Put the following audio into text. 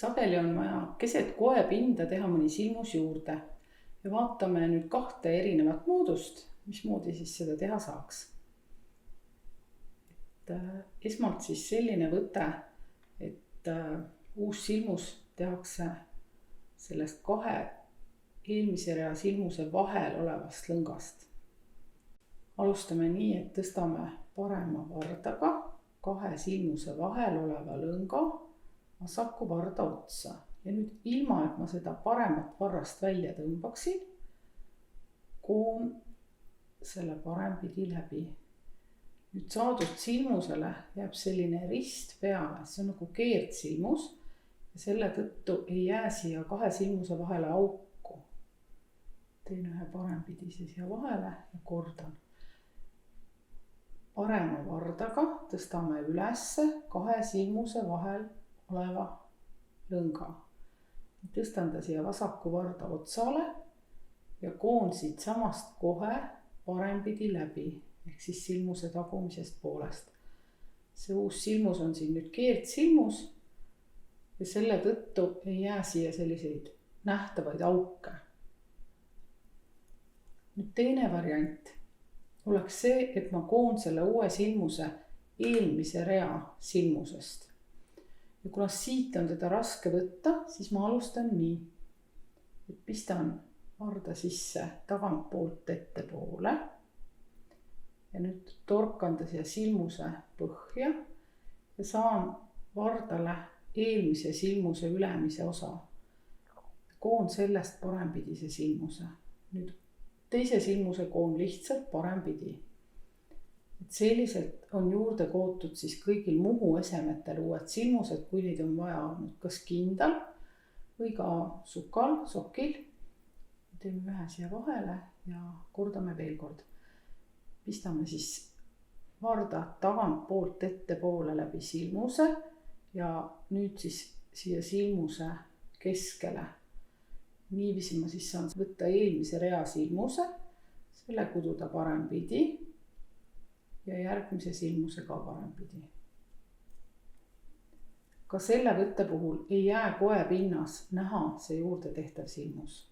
Sageli on vaja keset koepinda teha mõni silmus juurde ja vaatame nüüd 2 erinevat moodust, mismoodi siis seda teha saaks. Esmalt siis selline võte, et uus silmus tehakse sellest 2 eelmise rea silmuse vahel olevast lõngast. Alustame nii, et tõstame parema vardaga 2 silmuse vahel oleva lõnga vasaku varda otsa. Ja nüüd ilma, et ma seda paremat varrast välja tõmbaksin, koon selle parempidi läbi. Nüüd saadud silmusele jääb selline rist peale, see on nagu keerdsilmus ja selle tõttu ei jää siia 2 silmuse vahele auku. Teen ühe parempidise siia vahele ja kordan. Parema vardaga tõstame ülesse 2 silmuse vahel oleva lõnga. Tõstan ta siia vasaku varda otsale ja koon siit samast kohe parempidi läbi, ehk siis silmuse tagumisest poolest. See uus silmus on siin nüüd keerdsilmus ja selle tõttu ei jää siia selliseid nähtavaid auke. Nüüd teine variant oleks see, et ma koon selle uue silmuse eelmise rea silmusest. Ja kuna siit on teda raske võtta, siis ma alustan nii, et pistan varda sisse tagantpoolt ettepoole ja nüüd torkan ta siia silmuse põhja ja saan vardale eelmise silmuse ülemise osa. Koon sellest parempidise silmuse. Nüüd teise silmuse koon lihtsalt parempidi. Et selliselt on juurde kootud siis kõigil Muhu esemetel uued silmused, kui neid on vaja olnud kas kindal või ka sokil. Teeme ühe siia vahele ja kordame veel kord. Pistame siis varda tagantpoolt ettepoole läbi silmuse ja nüüd siis siia silmuse keskele. Niiviisi ma siis saan võtta eelmise rea silmuse, selle kududa parempidi ja järgmise silmuse ka parempidi. Ka selle võtte puhul ei jää koepinnas näha see juurde tehtav silmus.